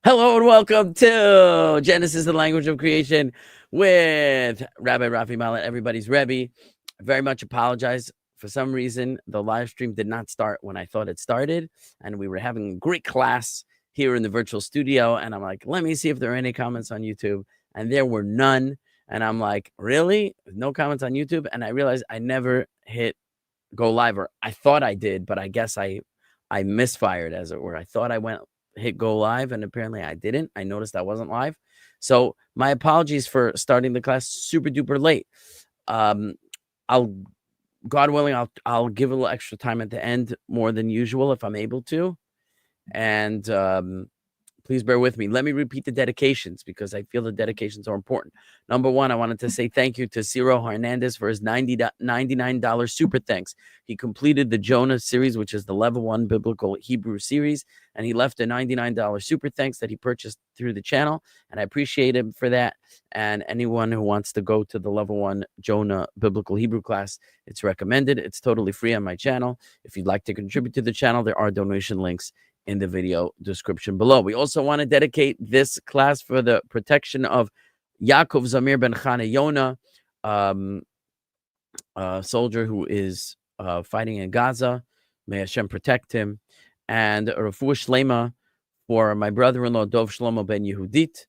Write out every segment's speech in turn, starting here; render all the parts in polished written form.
Hello and welcome to Genesis, the language of creation, with Rabbi Rafi Mollot, everybody's Rabbi. I very much apologize. For some reason, the live stream did not start when I thought it started, and we were having a great class here in the virtual studio. And I'm like, let me see if there are any comments on YouTube, and there were none. And I'm like, really? No comments on YouTube? And I realized I never hit go live, or I thought I did, but I guess I misfired, as it were. I thought I hit go live, and apparently I didn't. I noticed I wasn't live, so my apologies for starting the class super duper late. I'll, God willing, I'll give a little extra time at the end, more than usual, if I'm able to. And please bear with me. Let me repeat the dedications, because I feel the dedications are important. Number one, I wanted to say thank you to Ciro Hernandez for his $99 super thanks. He completed the Jonah series, which is the level 1 biblical Hebrew series, and he left a $99 super thanks that he purchased through the channel, and I appreciate him for that. And anyone who wants to go to the level 1 Jonah biblical Hebrew class, it's recommended. It's totally free on my channel. If you'd like to contribute to the channel, there are donation links in the video description below. We also want to dedicate this class for the protection of Yaakov Zamir ben Chana Yona, a soldier who is fighting in Gaza. May Hashem protect him. And a refuah shlema for my brother-in-law Dov Shlomo ben Yehudit,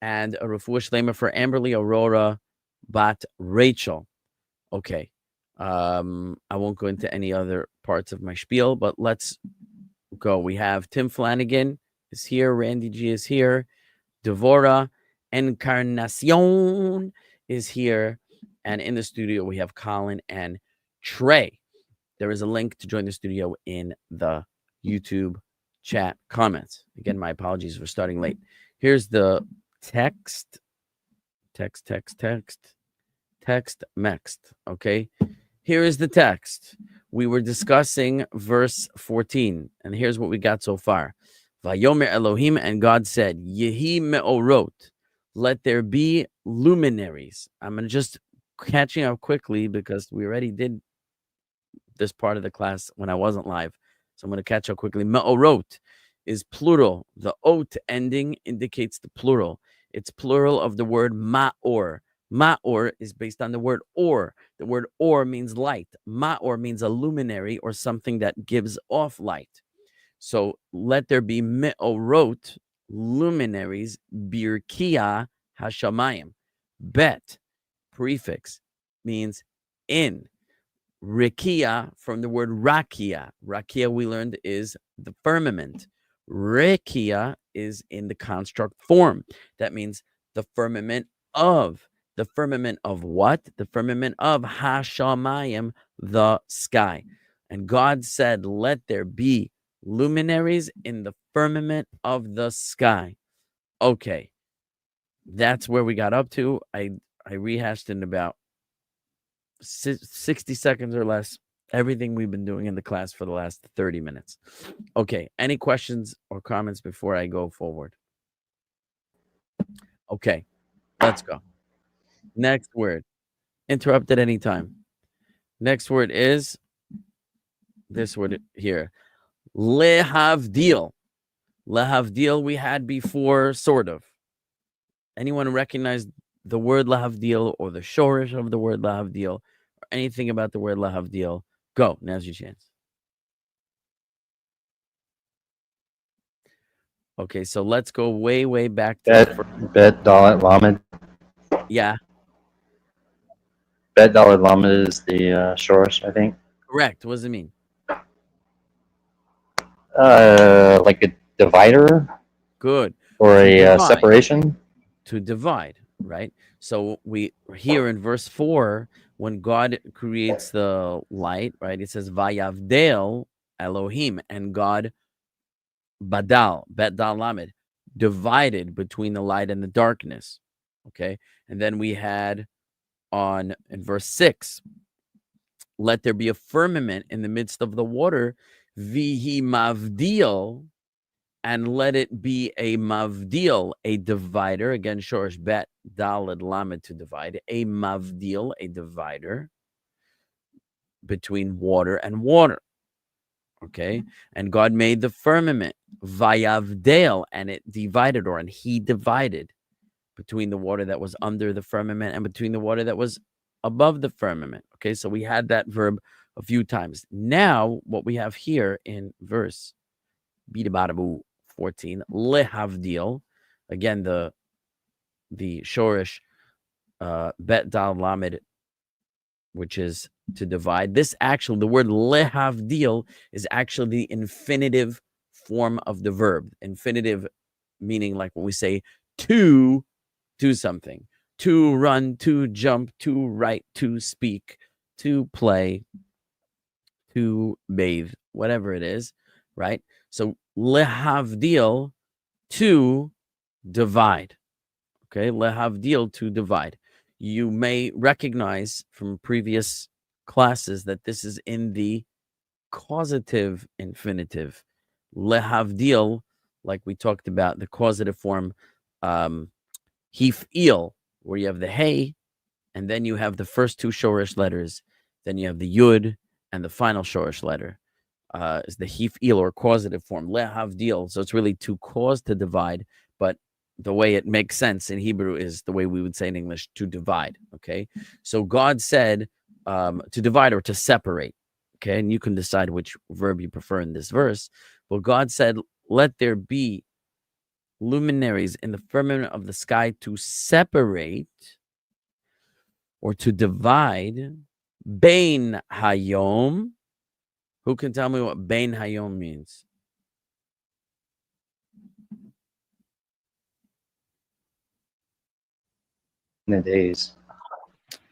and a refuah shlema for Amberly Aurora bat Rachel. Okay. I won't go into any other parts of my spiel, but let's go. We have Tim Flanagan is here. Randy G is here. Devora Encarnacion is here. And in the studio, we have Colin and Trey. There is a link to join the studio in the YouTube chat comments. Again, my apologies for starting late. Here's the text. Next. Okay. Here is the text. We were discussing verse 14, and here's what we got so far. Vayomer Elohim, and God said, Yehi me'orot, let there be luminaries. I'm going to just catching up quickly, because we already did this part of the class when I wasn't live. So I'm going to catch up quickly. Me'orot is plural. The ot ending indicates the plural. It's plural of the word ma'or. Ma'or is based on the word or. The word or means light. Ma'or means a luminary, or something that gives off light. So let there be me'orot, luminaries, birkia hashamayim. Bet, prefix, means in. Rikia, from the word rakia. Rakia, we learned, is the firmament. Rikia is in the construct form. That means the firmament of. The firmament of what? The firmament of Hashamayim, the sky. And God said, let there be luminaries in the firmament of the sky. Okay. That's where we got up to. I rehashed in about 60 seconds or less everything we've been doing in the class for the last 30 minutes. Okay. Any questions or comments before I go forward? Okay. Let's go. Next word. Interrupt at any time. Next word is this word here. Lehavdil. Lehavdil we had before, sort of. Anyone recognize the word lehavdil, or the shorish of the word lehavdil, or anything about the word lehavdil? Go. Now's your chance. Okay, so let's go way back to Bet Dalet Lamed. Yeah. Bet Dalet Lamed is the shorish, I think. Correct. What does it mean? Like a divider. Good. Or a separation. To divide, right? So we here in verse 4, when God creates the light, right? It says Vayavdel Elohim, and God Badal, Bet Dal Lamed, divided between the light and the darkness. Okay. And then we had in verse 6, let there be a firmament in the midst of the water, Vihi Mavdil, and let it be a mavdil, a divider. Again, shorish bet dalad lamed, to divide. A mavdil, a divider between water and water. Okay, and God made the firmament. Vayavdel, and it divided, and he divided between the water that was under the firmament and between the water that was above the firmament. Okay, so we had that verb a few times. Now, what we have here in verse 14, lehavdil, again, the shorish bet dal lamed, which is to divide. This actually, the word lehavdil is actually the infinitive form of the verb. Infinitive meaning like when we say to do something, to run, to jump, to write, to speak, to play, to bathe, whatever it is, right? So lehavdil, to divide. Okay, lehavdil, to divide. You may recognize from previous classes that this is in the causative infinitive. Lehavdil, like we talked about, the causative form, hif'il, where you have the hey, and then you have the first two shorish letters, then you have the yud, and the final shorish letter is the hif'il, or causative form, lehavdil. So it's really to cause, to divide, but the way it makes sense in Hebrew is the way we would say in English, to divide. Okay, so God said to divide or to separate. Okay, and you can decide which verb you prefer in this verse. Well, God said, let there be luminaries in the firmament of the sky to separate or to divide bein hayom. Who can tell me what bein hayom means? In the days.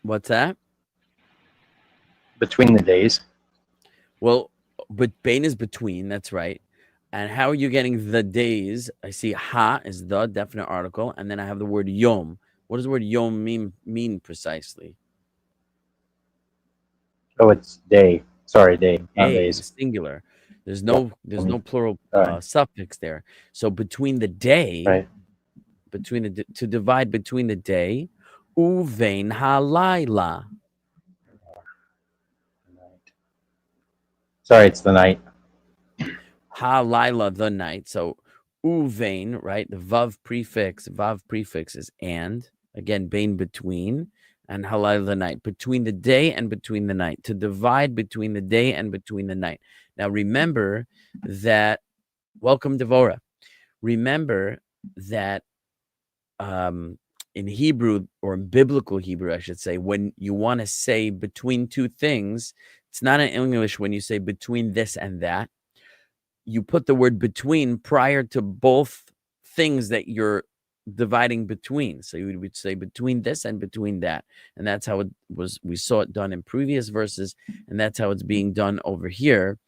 What's that? Between the days. Well, but bein is between, that's right. And how are you getting the days? I see ha is the definite article, and then I have the word yom. What does the word yom mean precisely? Oh, it's day. Sorry, day, not Day, days. singular. There's no plural Sorry. suffix there. So between the day, Right. to divide between the day, uvein halayla. Sorry, it's the night. Halayla, the night. So uvein, right? The vav prefix is and. Again, bein, between, and halayla, the night. Between the day and between the night. To divide between the day and between the night. Now remember that, welcome Devora. Remember that in Hebrew, or in biblical Hebrew, I should say, when you want to say between two things, it's not in English when you say between this and that. You put the word between prior to both things that you're dividing between. So you would say between this and between that. And that's how it was. We saw it done in previous verses, and that's how it's being done over here.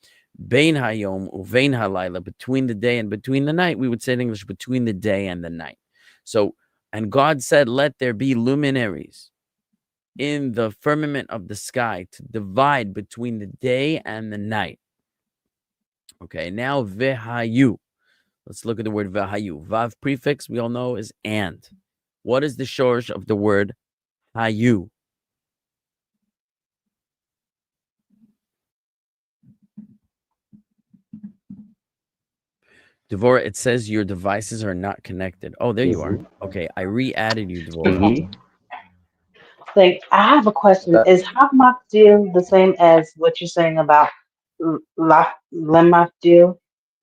Bein hayom uvein halayla, between the day and between the night. We would say in English, between the day and the night. So, and God said, let there be luminaries in the firmament of the sky to divide between the day and the night. Okay, now VHayu. Let's look at the word VHayu. Vav prefix, we all know, is and. What is the shorish of the word hayu? Devora, it says your devices are not connected. Oh, there you are. Okay, I re-added you, Devora. Like, I have a question. Is hamavdil the same as what you're saying about lemavdil?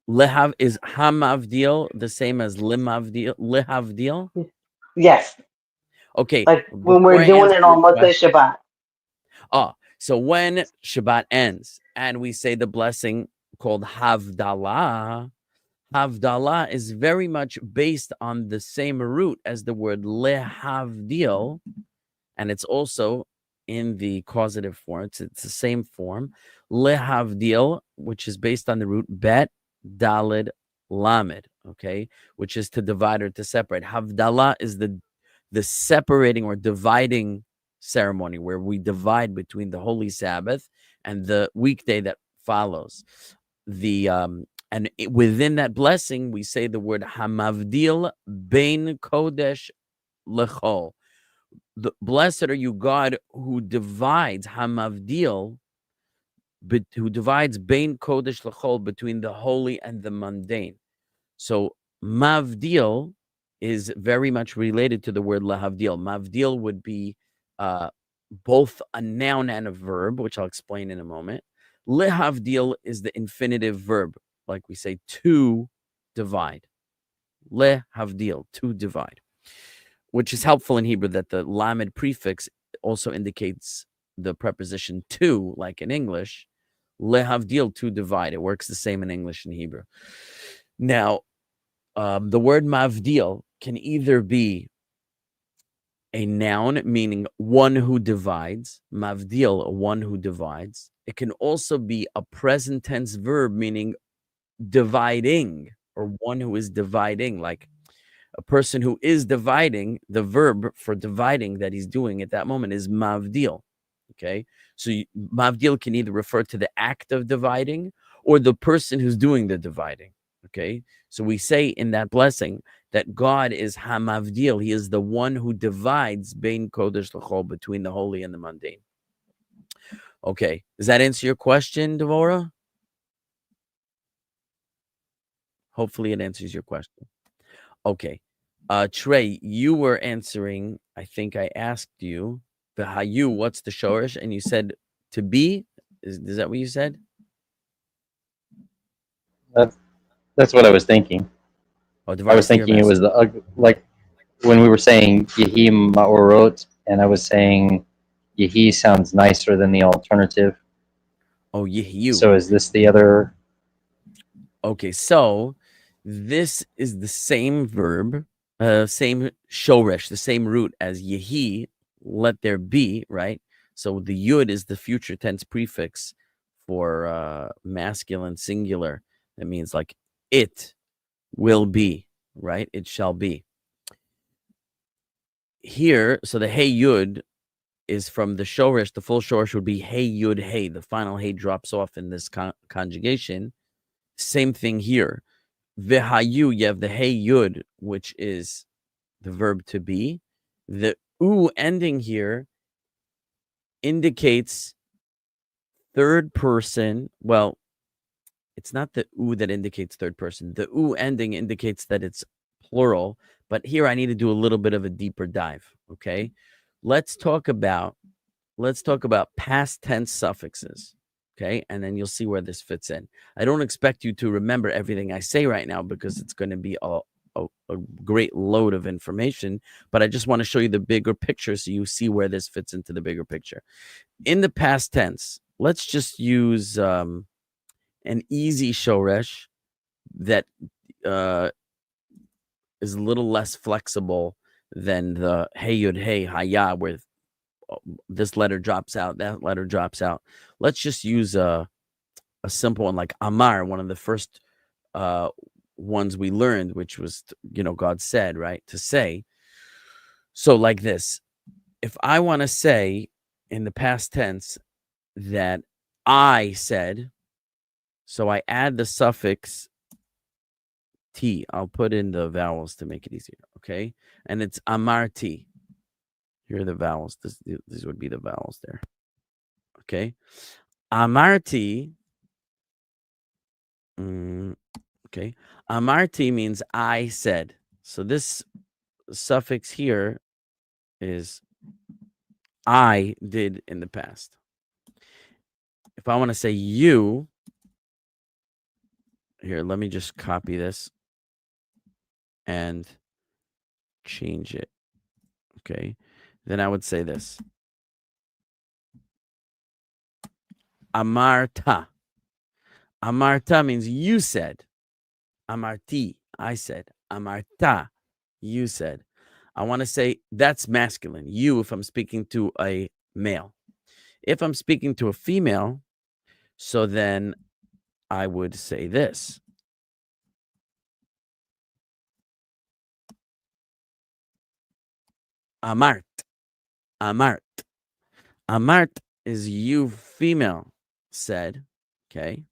Lehav, is hamavdil the same as lehavdil? Yes. Okay. Like when before we're I doing answer it your on Motzei question- Shabbat. Oh, so when Shabbat ends and we say the blessing called Havdalah, Havdalah is very much based on the same root as the word lehavdil, and it's also in the causative form. It's the same form. Lehavdil, which is based on the root bet dalid lamed, okay, which is to divide or to separate. Havdalah is the separating or dividing ceremony where we divide between the holy Sabbath and the weekday that follows. Within that blessing, we say the word hamavdil bein kodesh lechol. Blessed are you, God, who divides hamavdil, who divides bein kodesh lechol, between the holy and the mundane. So mavdil is very much related to the word lahavdil. Mavdil would be both a noun and a verb, which I'll explain in a moment. Lehavdil is the infinitive verb, like we say, to divide. Lehavdil, to divide, which is helpful in Hebrew that the lamed prefix also indicates the preposition to, like in English. Lehavdil, to divide. It works the same in English and Hebrew. Now, the word mavdil can either be a noun, meaning one who divides, mavdil, one who divides. It can also be a present tense verb, meaning dividing, or one who is dividing, like a person who is dividing. The verb for dividing that he's doing at that moment is mavdil. Okay, so mavdil can either refer to the act of dividing or the person who's doing the dividing. Okay, so we say in that blessing that God is hamavdil. He is the one who divides bein kodesh l'chol, between the holy and the mundane. Okay, does that answer your question, Devorah? Hopefully it answers your question. Okay. Trey, you were answering, I think I asked you, Vahayu, what's the shorish? And you said to be. Is that what you said? That's what I was thinking. Oh, I was thinking it was like when we were saying Yehi Ma'orot, and I was saying Yehi sounds nicer than the alternative. Oh, Yehu. So is this the other? Okay, so this is the same verb, same shorish, the same root as Yehi, let there be, right? So the yud is the future tense prefix for masculine singular. That means like it will be, right? It shall be. Here, so the hey yud is from the shorish. The full shorish would be hey yud hey. The final hey drops off in this conjugation. Same thing here. V'hayu, you have the hey yud, which is the verb to be. The u ending here indicates third person. Well, it's not the u that indicates third person. The u ending indicates that it's plural. But here I need to do a little bit of a deeper dive. Okay, let's talk about past tense suffixes. Okay, and then you'll see where this fits in. I don't expect you to remember everything I say right now because it's going to be a great load of information, but I just want to show you the bigger picture so you see where this fits into the bigger picture. In the past tense, let's just use an easy shoresh that is a little less flexible than the hey yud hey haya, where this letter drops out, that letter drops out. Let's just use a simple one like Amar, one of the first ones we learned, which was, God said, right? To say. So like this, if I want to say in the past tense that I said, so I add the suffix T. I'll put in the vowels to make it easier, okay? And it's amarti. Here are the vowels. These would be the vowels there. Okay. Amarti. Okay. Amarti means I said. So this suffix here is I did in the past. If I want to say you, here, let me just copy this and change it. Okay. Then I would say this. Amarta. Amarta means you said. Amarti, I said. Amarta, you said. I want to say that's masculine. You, if I'm speaking to a male. If I'm speaking to a female, so then I would say this. Amart. Amart. Amart is you, female, said. Okay.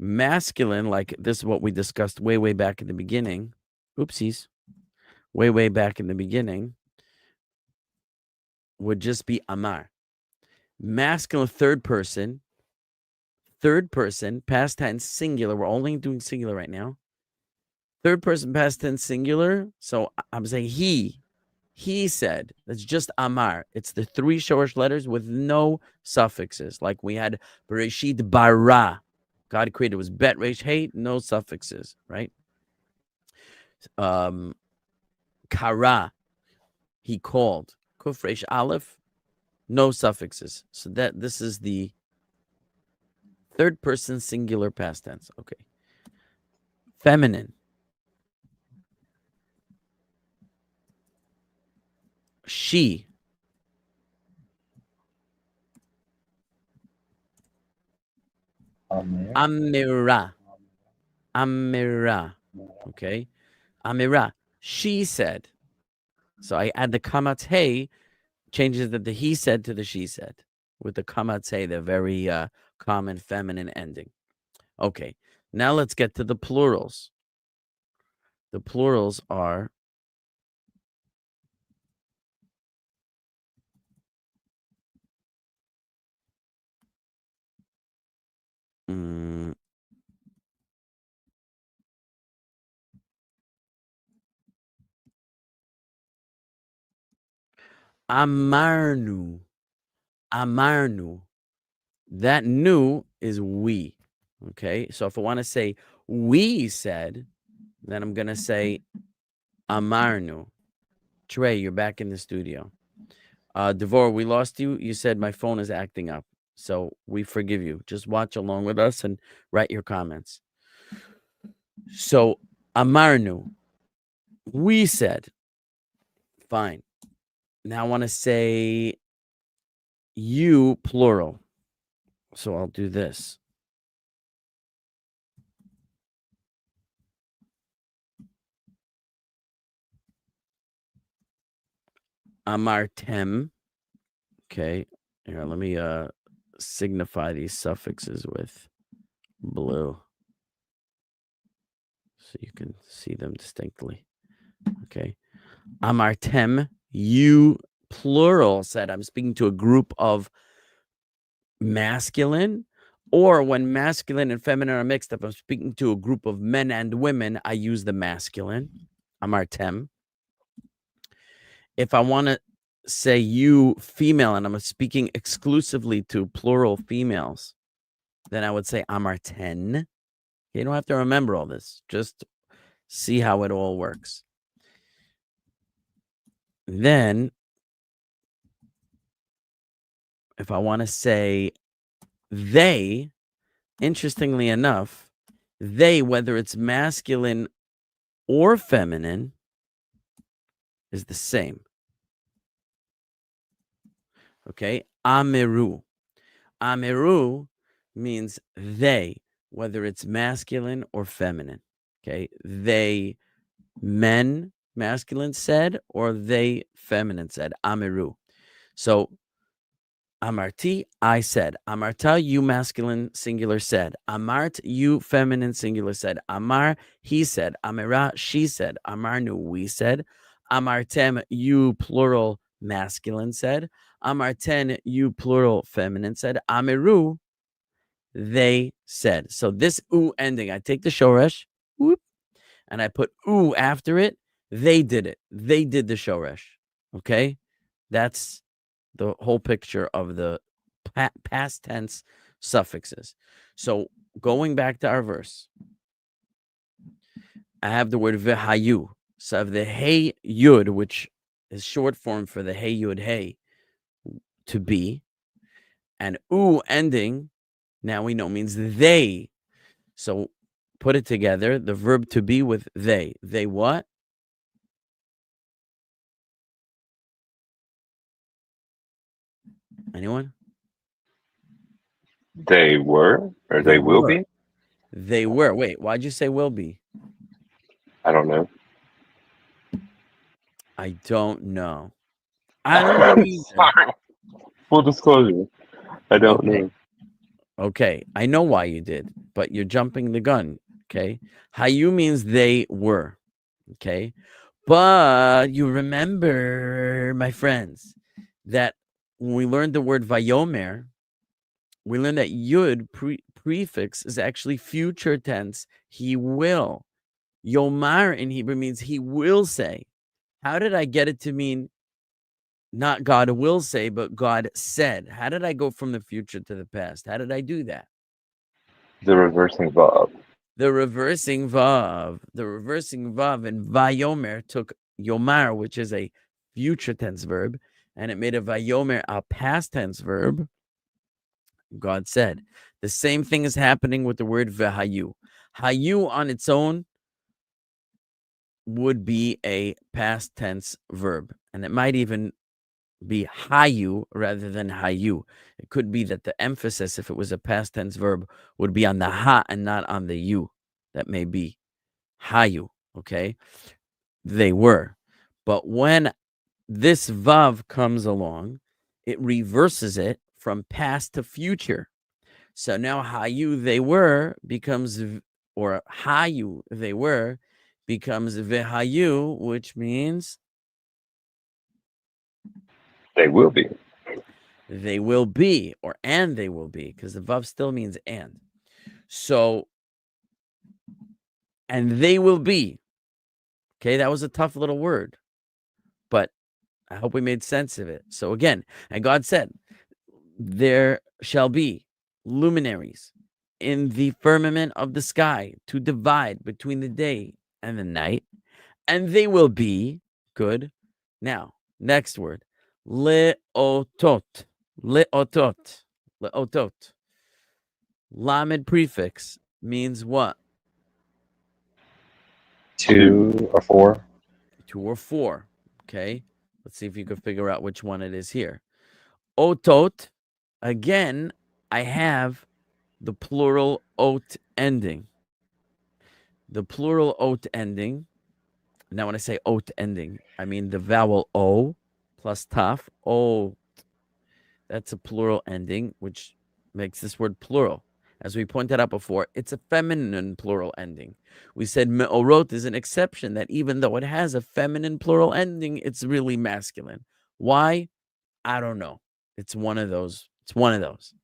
Masculine, like this is what we discussed way back in the beginning. Oopsies. Way back in the beginning would just be Amar. Masculine, third person, past tense, singular. We're only doing singular right now. Third person past tense singular. So I'm saying he said. That's just amar. It's the three shorish letters with no suffixes. Like we had Bereshit bara. God created was bet resh hey, no suffixes, right? Kara, he called. Kuf resh aleph, no suffixes. So this is the third person singular past tense. Okay. Feminine. She. Amira. Amira. Okay. Amira. She said. So I add the kamatz hey, changes the he said to the she said. With the kamatz hey, the very common feminine ending. Okay. Now let's get to the plurals. The plurals are amarnu. Amarnu. That nu is we. Okay. So if I want to say we said, then I'm going to say amarnu. Trey, you're back in the studio. Devor, we lost you. You said my phone is acting up. So we forgive you. Just watch along with us and write your comments. So amarnu. We said. Fine. Now I want to say you plural. So I'll do this. Amartem. Okay. Here, let me signify these suffixes with blue so you can see them distinctly. Okay. Amartem, you plural said. I'm speaking to a group of masculine, or when masculine and feminine are mixed up, I'm speaking to a group of men and women. I use the masculine. Amartem. If I want to say you female and I'm speaking exclusively to plural females, then I would say amarten. You don't have to remember all this. Just see how it all works. Then, if I want to say they, interestingly enough, they, whether it's masculine or feminine, is the same. Okay? Amiru. Amiru means they, whether it's masculine or feminine. Okay? They, men, masculine said, or they, feminine said. Amiru. So, amarti, I said. Amarta, you masculine singular said. Amart, you feminine singular said. Amar, he said. Amira, she said. Amarnu, we said. Amartem, you plural masculine said. Amarten, you plural feminine said. Amiru, they said. So this oo ending, I take the shoresh, whoop, and I put oo after it. They did it. They did the shoresh. Okay? That's the whole picture of the past tense suffixes. So going back to our verse, I have the word v'hayu. So I have the hey yud, which is short form for the hey yud hey, to be, and oo ending, now we know means they. So put it together, the verb to be with they. They what? Anyone? They were, or they will be? They were. Wait, why'd you say will be? I don't know. I don't know. I don't know either. Sorry. Full disclosure. I don't know. Okay, I know why you did, but you're jumping the gun. Okay, hayu means they were. Okay, but you remember, my friends, that when we learned the word vayomer, we learned that yud prefix is actually future tense. He will. Yomar in Hebrew means he will say. How did I get it to mean not God will say, but God said? How did I go from the future to the past? How did I do that? The reversing verb. The reversing vav. The reversing vav in vayomer took yomar, which is a future tense verb, and it made a vayomer a past tense verb. God said. The same thing is happening with the word v'hayu. Hayu on its own would be a past tense verb, and it might even be hayu rather than hayu. It could be that the emphasis, if it was a past tense verb, would be on the ha and not on the you. That may be hayu, okay? They were. But when this vav comes along, it reverses it from past to future. So now hayu they were becomes, or hayu they were becomes vehayu, which means They will be. they will be, or and they will be, because the vav still means and. So, and they will be. Okay, that was a tough little word, but I hope we made sense of it. So again, and God said, there shall be luminaries in the firmament of the sky to divide between the day and the night, and they will be good. Now, next word, leotot. Leotot. Leotot. Lamed prefix means what? 2 or 4. 2 or 4. Okay. Let's see if you can figure out which one it is here. Otot. Again, I have the plural ot ending. The plural ot ending. Now, when I say ot ending, I mean the vowel o plus taf. O. That's a plural ending, which makes this word plural. As we pointed out before, it's a feminine plural ending. We said me'orot is an exception, that even though it has a feminine plural ending, it's really masculine. Why? I don't know. It's one of those. It's one of those.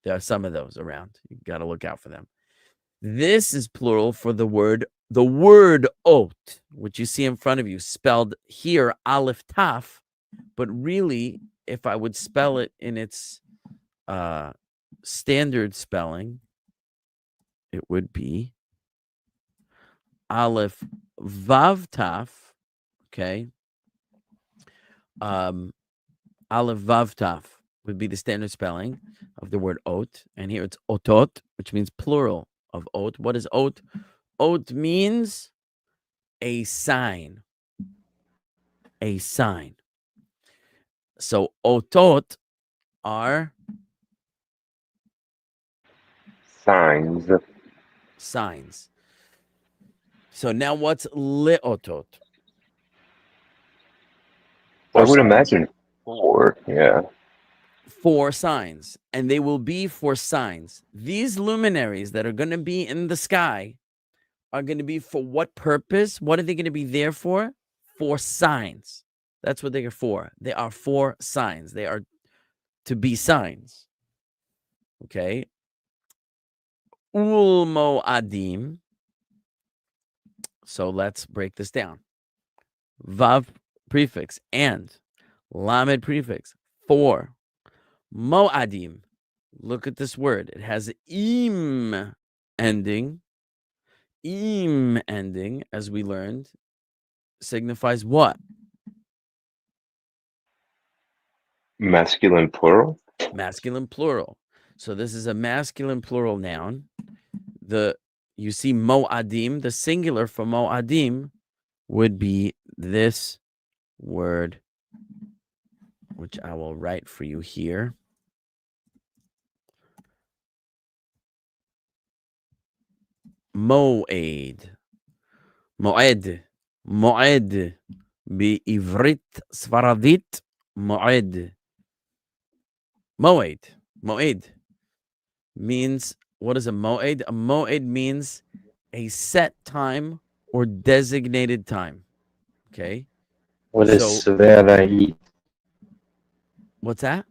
There are some of those around. You got to look out for them. This is plural for the word ot, which you see in front of you, spelled here aleph taf, but really, if I would spell it in its standard spelling, it would be aleph vav taf. Okay. Aleph vav taf would be the standard spelling of the word ot, and here it's otot, which means plural of ot. What is ot? Ot means a sign. A sign. So otot are Signs. signs. So now what's leotot? I would imagine 4. Yeah. 4 signs, and they will be 4 signs. These luminaries that are going to be in the sky are going to be for what purpose? What are they going to be there for? 4 signs. That's what they are for. They are 4 signs. They are to be signs. Okay. Ulmoadim. So let's break this down. Vav prefix and lamed prefix 4. Moadim. Look at this word. It has im ending. Im ending, as we learned, signifies what? Masculine plural. Masculine plural. So this is a masculine plural noun. You see moadim, the singular for moadim would be this word, which I will write for you here. Moed. Moed. Moed. בעברית ספרדית, moed. Moed. Moed means, what is a moed? A moed means a set time or designated time. Okay. What is So- Severa'it? What's that?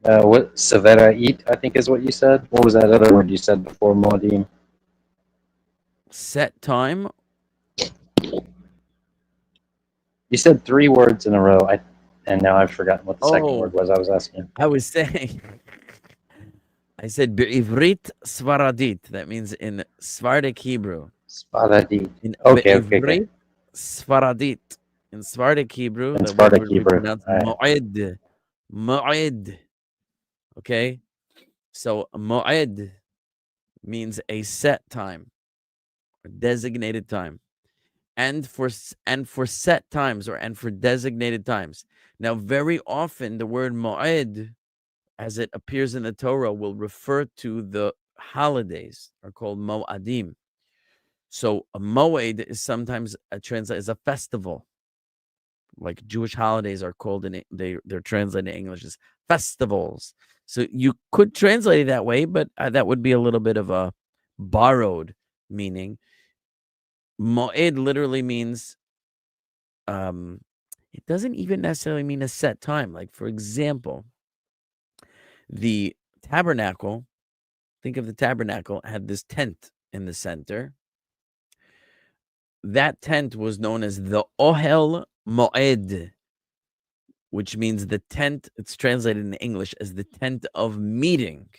What Severa'it, I think is what you said. What was that other word you said before, Modim? set time. You said 3 words in a row, and now I've forgotten what the second Oh. word was I was asking. I was saying, I said Be'ivrit Svaradit. That means in Sephardic Hebrew. Sfaradi. In Okay. Be'ivrit Svaradit. In Sephardic Hebrew, In the Sephardic word would be Hebrew, pronounced right. Mo'ed. Mo'ed. Okay? So Mo'ed means a set time, a designated time. And for set times and for designated times. Now, very often the word Mo'ed, as it appears in the Torah, will refer to the holidays, are called Mo'adim. So a Moed is sometimes translated as a festival. Like Jewish holidays are called they're translated in English as festivals. So you could translate it that way, but that would be a little bit of a borrowed meaning. Moed literally means it doesn't even necessarily mean a set time. Like, for example, the tabernacle, think of the tabernacle, had this tent in the center. That tent was known as the Ohel Moed, which means the tent. It's translated in English as the tent of meeting.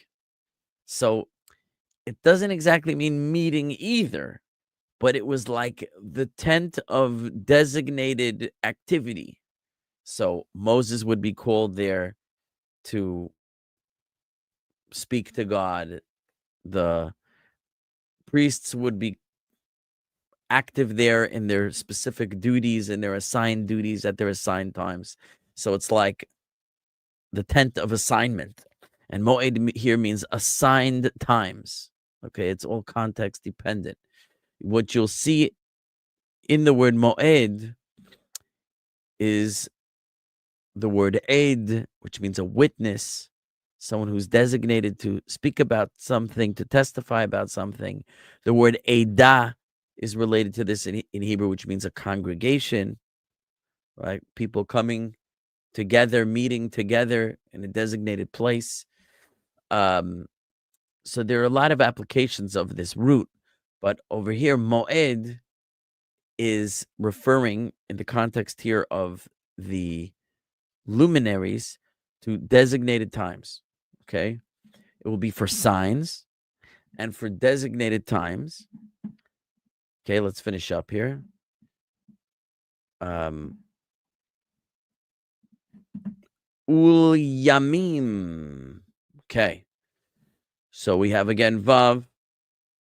So it doesn't exactly mean meeting either, but it was like the tent of designated activity. So Moses would be called there to speak to God. The priests would be active there in their specific duties and their assigned duties at their assigned times. So it's like the tent of assignment. And Moed here means assigned times. Okay, it's all context dependent. What you'll see in the word Moed is the word Eid, which means a witness, someone who's designated to speak about something, to testify about something. The word Eidah is related to this in Hebrew, which means a congregation, right? People coming together, meeting together in a designated place. So there are a lot of applications of this root, but over here, Moed is referring in the context here of the luminaries to designated times. Okay, it will be for signs and for designated times. Okay, let's finish up here. Yamim. Okay, so we have again Vav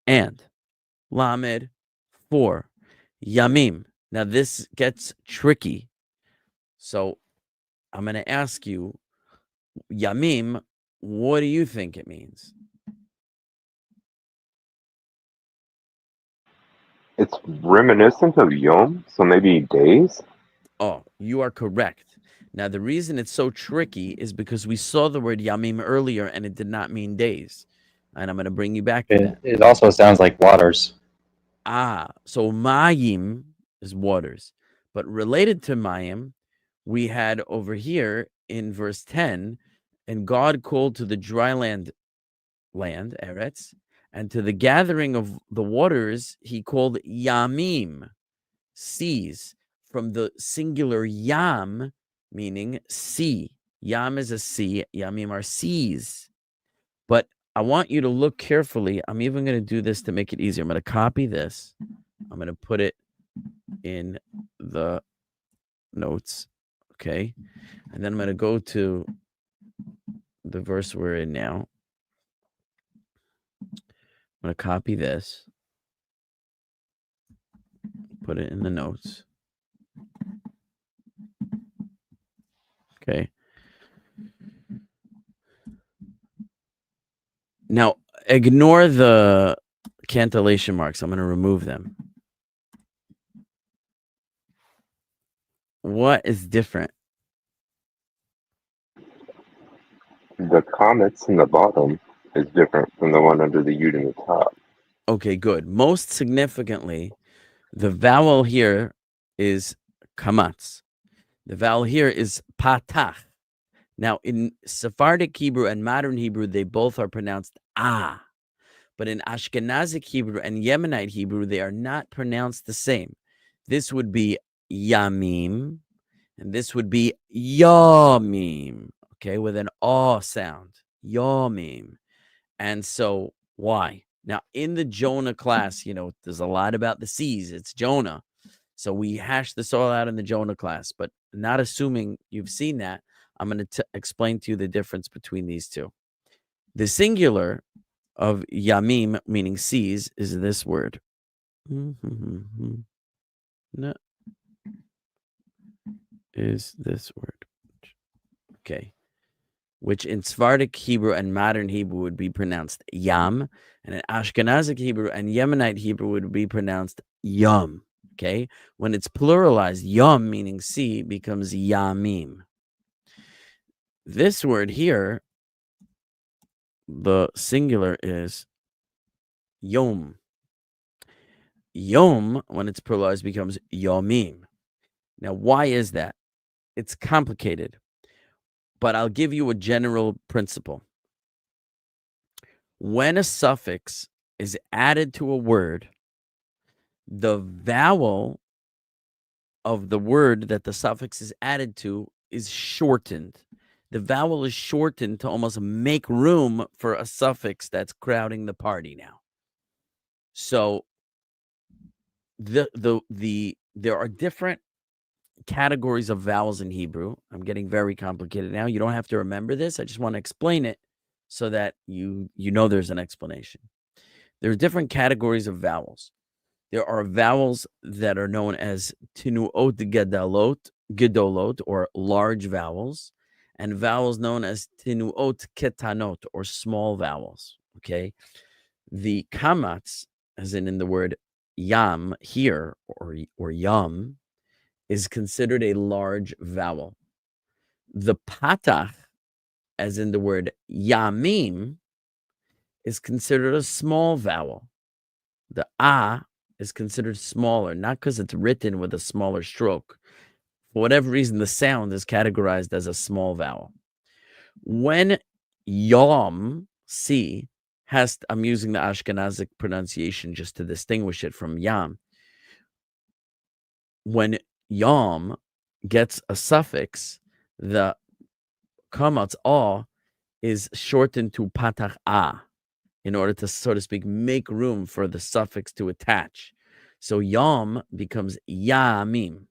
and Lamed for Yamim. Now this gets tricky. So I'm going to ask you, Yamim, what do you think it means? It's reminiscent of Yom, so maybe days. Oh, you are correct. Now, the reason it's so tricky is because we saw the word Yamim earlier and it did not mean days. And I'm going to bring you back to that. It also sounds like waters. So Mayim is waters. But related to Mayim, we had over here in verse 10, and God called to the dry land, Eretz, and to the gathering of the waters, he called Yamim, seas, from the singular Yam, meaning sea. Yam is a sea, Yamim are seas. But I want you to look carefully. I'm even going to do this to make it easier. I'm going to copy this. I'm going to put it in the notes. Okay. And then I'm going to go to the verse we're in now. I'm going to copy this. Put it in the notes. Okay. Now, ignore the cantillation marks. I'm going to remove them. What is different? The comets in the bottom is different from the one under the Yud in the top. Okay, good. Most significantly, the vowel here is kamatz. The vowel here is patach. Now, in Sephardic Hebrew and modern Hebrew, they both are pronounced ah. But in Ashkenazic Hebrew and Yemenite Hebrew, they are not pronounced the same. This would be yamim, and this would be yamim, okay, with an aw sound, yamim. And so why? Now, in the Jonah class, there's a lot about the seas. It's Jonah. So we hashed this all out in the Jonah class, but not assuming you've seen that, I'm going to explain to you the difference between these two. The singular of yamim, meaning seas, is this word. No. Is this word. Okay. Which in Sephardic Hebrew and modern Hebrew would be pronounced yam, and in Ashkenazic Hebrew and Yemenite Hebrew would be pronounced yum. Okay? When it's pluralized, yum, meaning sea, becomes yamim. This word here, the singular is yom. Yom, when it's pluralized, becomes yomim. Now, why is that? It's complicated, but I'll give you a general principle. When a suffix is added to a word, the vowel of the word that the suffix is added to is shortened. The vowel is shortened to almost make room for a suffix that's crowding the party now. So there are different categories of vowels in Hebrew. I'm getting very complicated now. You don't have to remember this. I just want to explain it so that you know there's an explanation. There are different categories of vowels. There are vowels that are known as tinuot gedolot, or large vowels, and vowels known as tinuot ketanot, or small vowels. Okay, the kamats, as in the word yam here, or yum, is considered a large vowel. The patach, as in the word yamim, is considered a small vowel. The a is considered smaller, not because it's written with a smaller stroke. For whatever reason, the sound is categorized as a small vowel. When yom, see, I'm using the Ashkenazic pronunciation just to distinguish it from yam. When yom gets a suffix, the kamatz a is shortened to patach a in order to, so to speak, make room for the suffix to attach. So yom becomes yamim.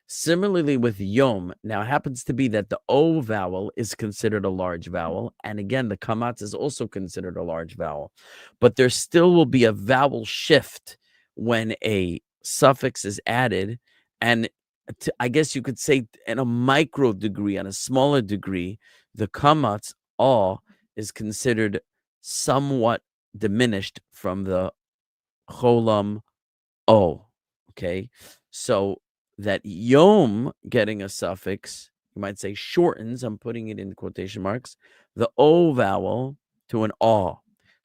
Similarly with yom, now it happens to be that the o vowel is considered a large vowel, and again, the kamatz is also considered a large vowel, but there still will be a vowel shift when a suffix is added, and I guess you could say in a micro degree, on a smaller degree, the kamatz a is considered somewhat diminished from the cholam o. Okay, so that yom getting a suffix, you might say, shortens, I'm putting it in quotation marks, the o vowel to an a.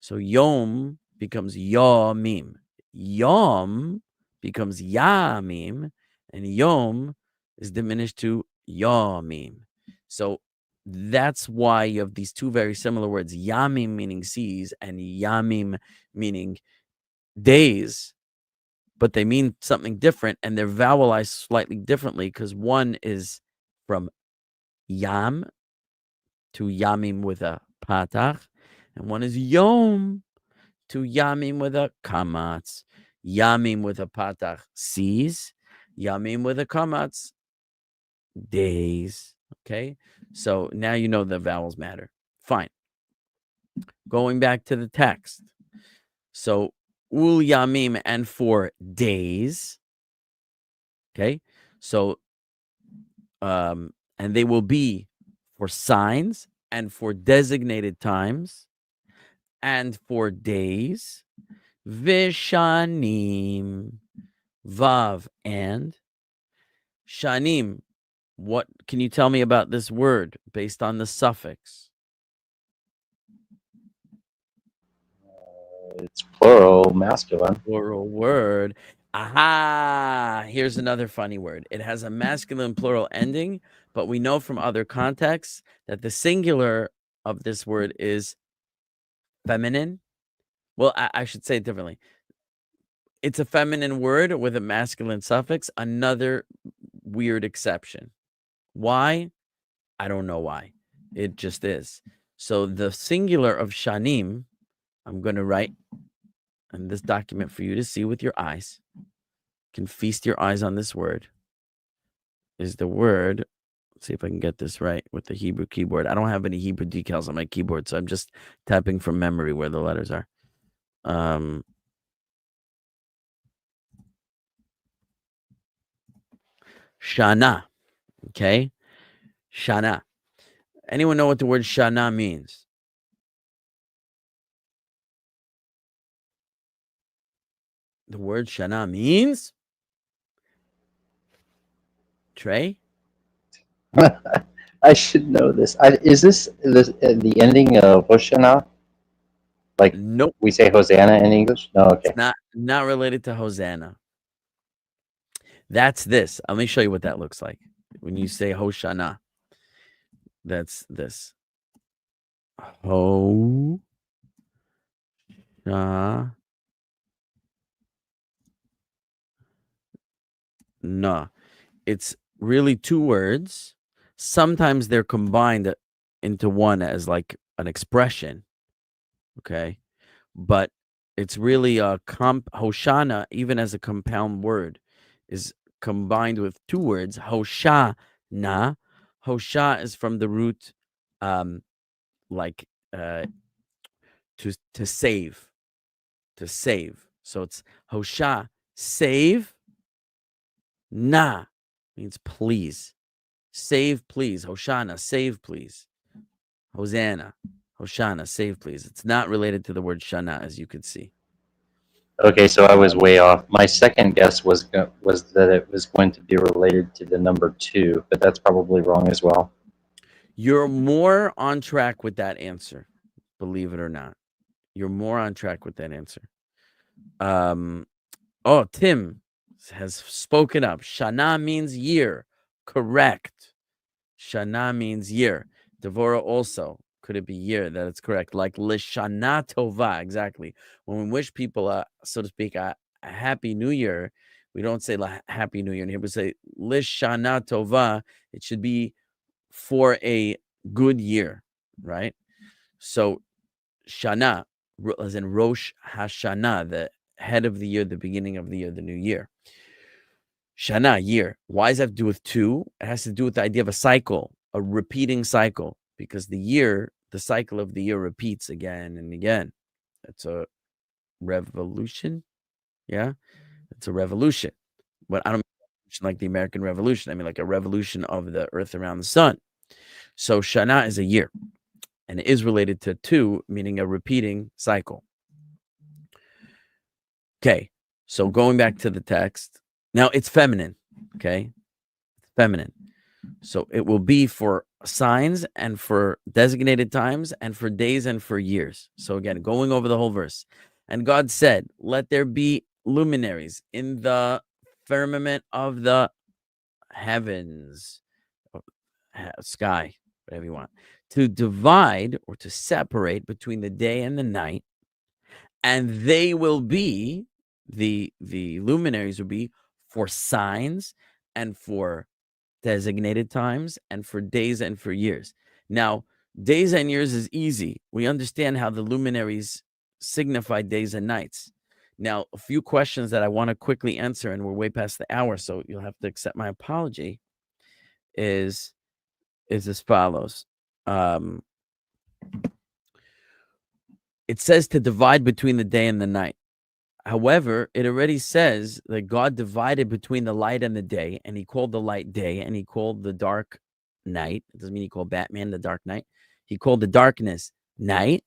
So yom becomes yamim. Yom becomes yamim, and yom is diminished to yamim. So that's why you have these two very similar words, yamim meaning seas and yamim meaning days, but they mean something different, and they're vowelized slightly differently because one is from yam to yamim with a patach, and one is yom to yamim with a kamatz. Yamim with a patach, seas. Yamim with a kamatz, days. Okay, so now you know the vowels matter. Fine. Going back to the text. So ul yamim, and for days. Okay, so and they will be for signs and for designated times and for days. V'shanim, vav, and shanim. What can you tell me about this word based on the suffix? It's plural, masculine. Plural word. Aha! Here's another funny word. It has a masculine plural ending, but we know from other contexts that the singular of this word is feminine, Well, I should say it differently. It's a feminine word with a masculine suffix. Another weird exception. Why? I don't know why. It just is. So the singular of shanim, I'm going to write in this document for you to see with your eyes. You can feast your eyes on this word. Is the word, let's see if I can get this right with the Hebrew keyboard. I don't have any Hebrew decals on my keyboard, so I'm just tapping from memory where the letters are. Shana. Okay? Shana. Anyone know what the word shana means? The word shana means? Trey? I should know this. Is this the ending of Hoshana? Like Nope. we say Hosanna in English? No, okay. It's not related to Hosanna. That's this. Let me show you what that looks like. When you say Hoshana, that's this. Ho. Na. It's really two words. Sometimes they're combined into one as like an expression. Okay. But it's really a Hoshana, even as a compound word, is combined with two words. Hoshana. Hosha is from the root like to save. To save. So it's Hosha, save. Na means please. Save, please. Hoshana, save, please. Hosanna, Hoshana, save, please. It's not related to the word shana, as you could see. Okay, so I was way off. My second guess was that it was going to be related to the number 2, but that's probably wrong as well. You're more on track with that answer, believe it or not. You're more on track with that answer. Tim has spoken up. Shana means year. Correct. Shana means year. Devora also. Could it be year? That is correct. Like Lishana Tova. Exactly. When we wish people, so to speak, a happy new year, we don't say happy new year in Hebrew. We say Lishana Tova. It should be for a good year, right? So Shana, as in Rosh Hashanah, the head of the year, the beginning of the year, the new year. Shana, year. Why does that have to do with 2? It has to do with the idea of a cycle, a repeating cycle, because the cycle of the year repeats again and again. It's a revolution. Yeah, it's a revolution. But I don't mean like the American Revolution. I mean like a revolution of the earth around the sun. So Shana is a year, and it is related to 2, meaning a repeating cycle. Okay, so going back to the text. Now it's feminine, okay? Feminine. So it will be for signs and for designated times and for days and for years. So again, going over the whole verse. And God said, let there be luminaries in the firmament of the heavens, sky, whatever you want, to divide or to separate between the day and the night. And they will be, the luminaries will be for signs and for designated times and for days and for years. Now, days and years is easy. We understand how the luminaries signify days and nights. Now, a few questions that I want to quickly answer, and we're way past the hour, so you'll have to accept my apology, is as follows. It says to divide between the day and the night. However, it already says that God divided between the light and the day, and he called the light day, and he called the dark night. It doesn't mean he called Batman the Dark Knight. He called the darkness night.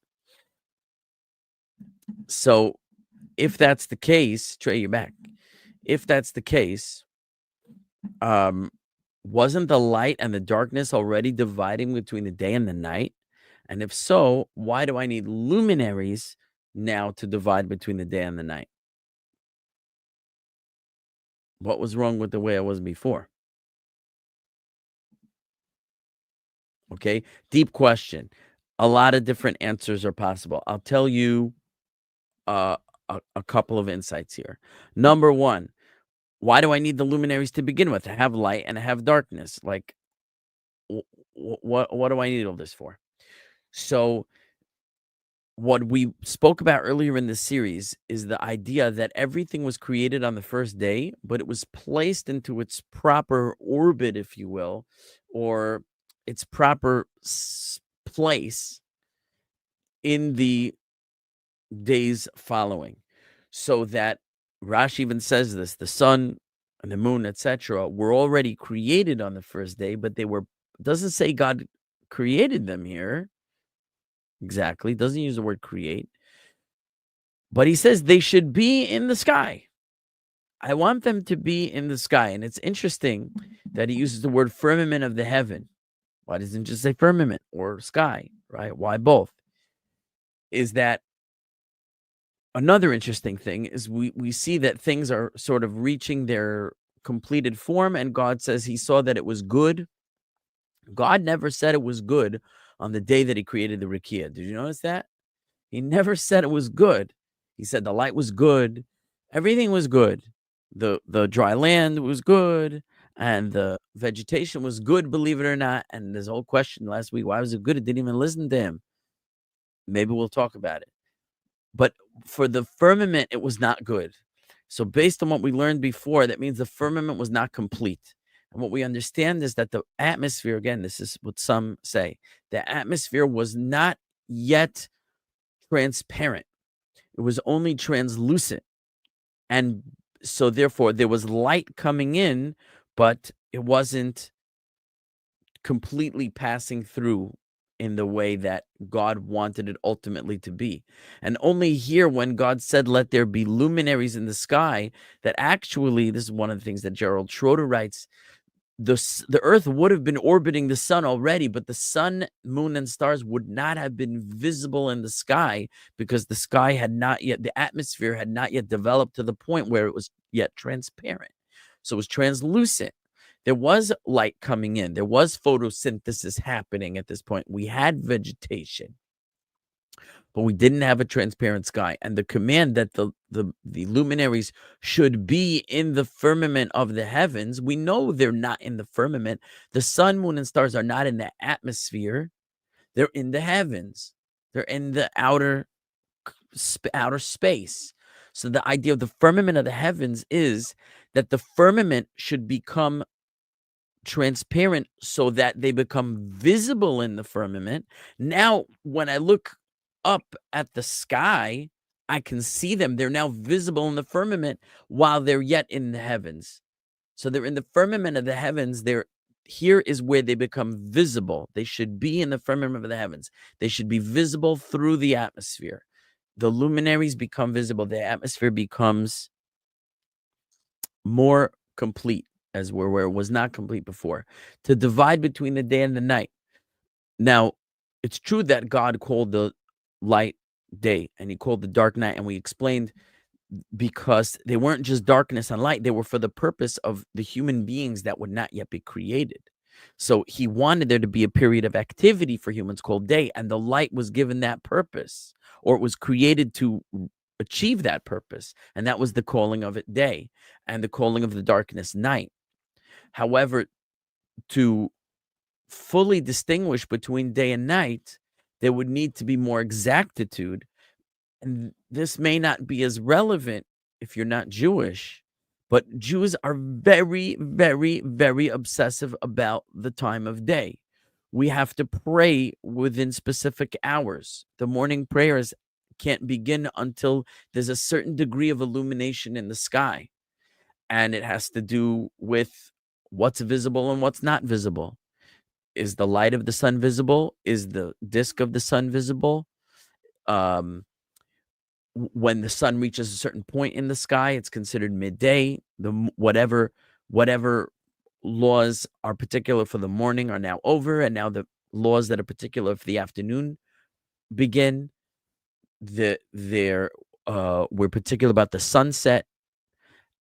So if that's the case, Trey, you're back. If that's the case, wasn't the light and the darkness already dividing between the day and the night? And if so, why do I need luminaries now to divide between the day and the night? What was wrong with the way I was before? Okay, deep question. A lot of different answers are possible. I'll tell you a couple of insights here. Number one, why do I need the luminaries to begin with? I have light and I have darkness. Like, what do I need all this for? So what we spoke about earlier in this series is the idea that everything was created on the first day, but it was placed into its proper orbit, if you will, or its proper place in the days following. So that Rashi even says this, the sun and the moon, etc., were already created on the first day, but they were, doesn't say God created them here. Exactly. Doesn't use the word create. But he says they should be in the sky. I want them to be in the sky. And it's interesting that he uses the word firmament of the heaven. Why doesn't he just say firmament or sky, right? Why both? Is that another interesting thing is we see that things are sort of reaching their completed form, and God says he saw that it was good. God never said it was good on the day that he created the Rikia. Did you notice that? He never said it was good. He said the light was good. Everything was good. The dry land was good. And the vegetation was good, believe it or not. And there's a whole question last week. Why was it good? It didn't even listen to him. Maybe we'll talk about it. But for the firmament, it was not good. So based on what we learned before, that means the firmament was not complete. And what we understand is that the atmosphere, again, this is what some say, the atmosphere was not yet transparent. It was only translucent. And so therefore there was light coming in, but it wasn't completely passing through in the way that God wanted it ultimately to be. And only here, when God said, let there be luminaries in the sky, that actually, this is one of the things that Gerald Schroeder writes, the earth would have been orbiting the sun already, but the sun, moon, and stars would not have been visible in the sky because the sky had not yet, the atmosphere had not yet developed to the point where it was yet transparent. So it was translucent. There was light coming in. There was photosynthesis happening at this point. We had vegetation, but we didn't have a transparent sky. And the command that the luminaries should be in the firmament of the heavens, we know they're not in the firmament. The sun, moon, and stars are not in the atmosphere. They're in the heavens. They're in the outer space. So the idea of the firmament of the heavens is that the firmament should become transparent so that they become visible in the firmament. Now, when I look up at the sky, I can see them. They're now visible in the firmament while they're yet in the heavens. So they're in the firmament of the heavens. Here is where they become visible. They should be in the firmament of the heavens. They should be visible through the atmosphere. The luminaries become visible. The atmosphere becomes more complete, as where it was not complete before, to divide between the day and the night. Now, it's true that God called the light day and he called the dark night, and we explained because they weren't just darkness and light, they were for the purpose of the human beings that would not yet be created. So he wanted there to be a period of activity for humans called day, and the light was given that purpose, or it was created to achieve that purpose, and that was the calling of it day and the calling of the darkness night. However, to fully distinguish between day and night, there would need to be more exactitude. And this may not be as relevant if you're not Jewish, but Jews are very, very, very obsessive about the time of day. We have to pray within specific hours. The morning prayers can't begin until there's a certain degree of illumination in the sky. And it has to do with what's visible and what's not visible. Is the light of the sun visible? Is the disk of the sun visible? When the sun reaches a certain point in the sky, it's considered midday. Whatever laws are particular for the morning are now over, and now the laws that are particular for the afternoon begin. We're particular about the sunset,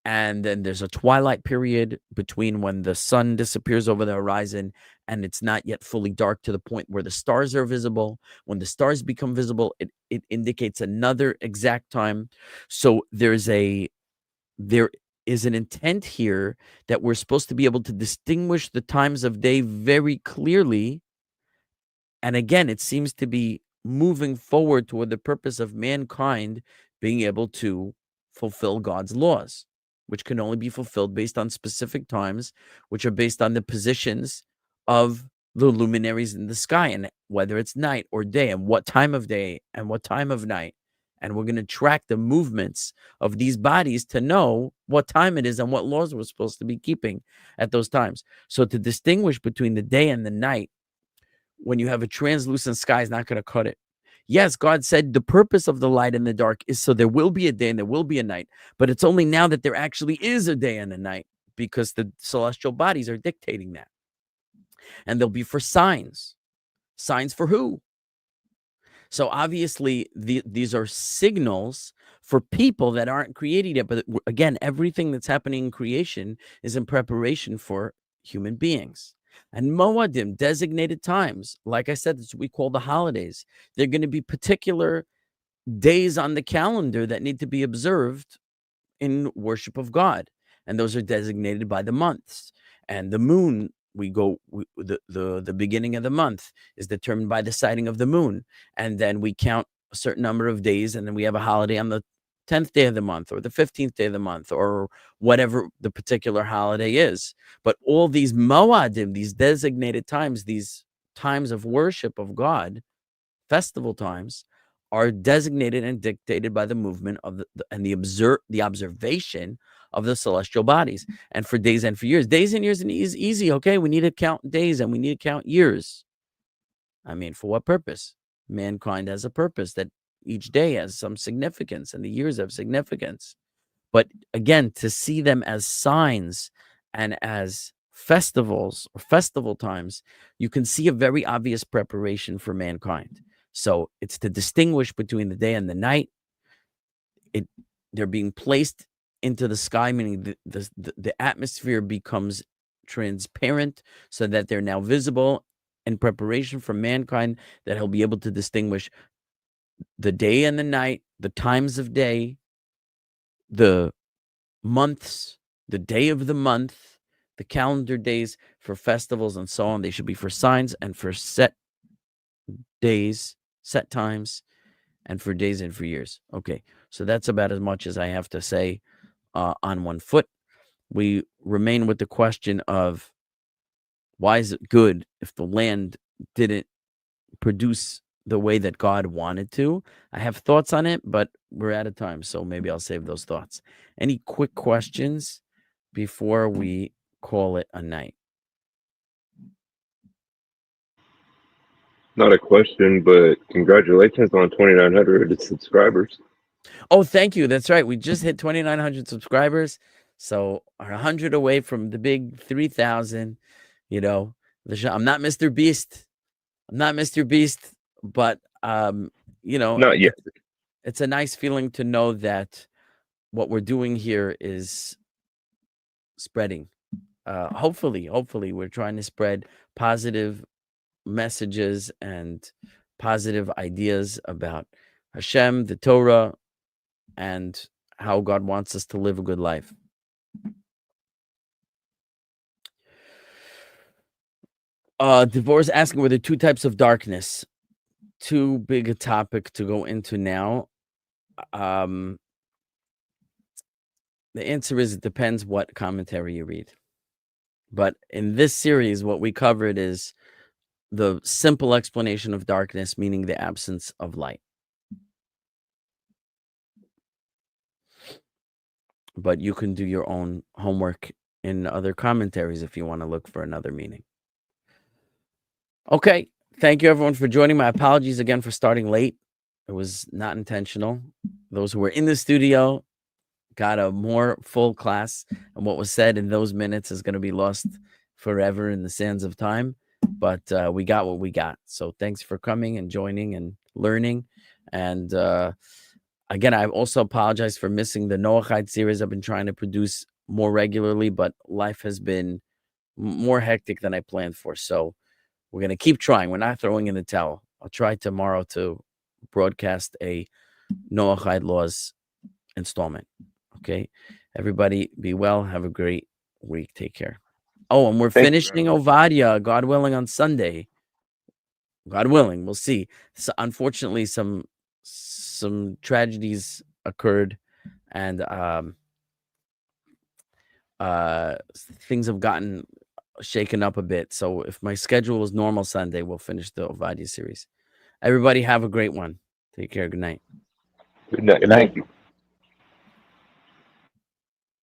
And then there's a twilight period between when the sun disappears over the horizon and it's not yet fully dark to the point where the stars are visible. When the stars become visible, it indicates another exact time. So there is an intent here that we're supposed to be able to distinguish the times of day very clearly. And again, it seems to be moving forward toward the purpose of mankind being able to fulfill God's laws, which can only be fulfilled based on specific times, which are based on the positions of the luminaries in the sky, and whether it's night or day, and what time of day and what time of night. And we're going to track the movements of these bodies to know what time it is and what laws we're supposed to be keeping at those times. So to distinguish between the day and the night, when you have a translucent sky, is not going to cut it. Yes, God said the purpose of the light and the dark is so there will be a day and there will be a night, but it's only now that there actually is a day and a night because the celestial bodies are dictating that. And they'll be for signs. Signs for who? So obviously, these are signals for people that aren't created yet. But again, everything that's happening in creation is in preparation for human beings. And moadim, designated times, like I said, that's what we call the holidays. They're going to be particular days on the calendar that need to be observed in worship of God. And those are designated by the months. And the moon, the beginning of the month is determined by the sighting of the moon. And then we count a certain number of days, and then we have a holiday on the 10th day of the month or the 15th day of the month or whatever the particular holiday is. But all these moadim, these designated times, these times of worship of God, festival times, are designated and dictated by the movement of the observation of the celestial bodies. And for days and for years, days and years is easy. Okay, we need to count days and we need to count years. I mean, for what purpose? Mankind has a purpose that each day has some significance and the years have significance. But again, to see them as signs and as festivals or festival times, you can see a very obvious preparation for mankind. So it's to distinguish between the day and the night. They're being placed into the sky, meaning the atmosphere becomes transparent so that they're now visible in preparation for mankind, that he'll be able to distinguish the day and the night, the times of day, the months, the day of the month, the calendar days for festivals and so on. They should be for signs and for set days, set times, and for days and for years. Okay, so that's about as much as I have to say on 1 foot. We remain with the question of why is it good if the land didn't produce the way that God wanted to? I have thoughts on it, but we're out of time, so maybe I'll save those thoughts. Any quick questions before we call it a night? Not a question, but congratulations on 2,900 subscribers. Oh, thank you. That's right. We just hit 2,900 subscribers, so are 100 away from the big 3,000. You know, I'm not Mr. Beast. But you know, Not yet. It's a nice feeling to know that what we're doing here is spreading. Hopefully we're trying to spread positive messages and positive ideas about Hashem, the Torah, and how God wants us to live a good life. Divorce asking, were there two types of darkness? Too big a topic to go into now. The answer is it depends what commentary you read. But in this series, what we covered is the simple explanation of darkness, meaning the absence of light. But you can do your own homework in other commentaries if you want to look for another meaning. Okay. Thank you, everyone, for joining. My apologies again for starting late. It was not intentional. Those who were in the studio got a more full class, and what was said in those minutes is going to be lost forever in the sands of time. But we got what we got. So thanks for coming and joining and learning. And Again, I also apologize for missing the Noachide series. I've been trying to produce more regularly, but life has been more hectic than I planned for. So we're going to keep trying. We're not throwing in the towel. I'll try tomorrow to broadcast a Noachide laws installment. Okay. Everybody be well. Have a great week. Take care. Oh, and we're Thank you finishing very Ovadia, God willing, on Sunday. God willing, we'll see. So unfortunately, some tragedies occurred, and things have gotten shaken up a bit. So if my schedule is normal Sunday, we'll finish the Ovadia series. Everybody have a great one. Take care. Good night. Good night. Good night. Thank you.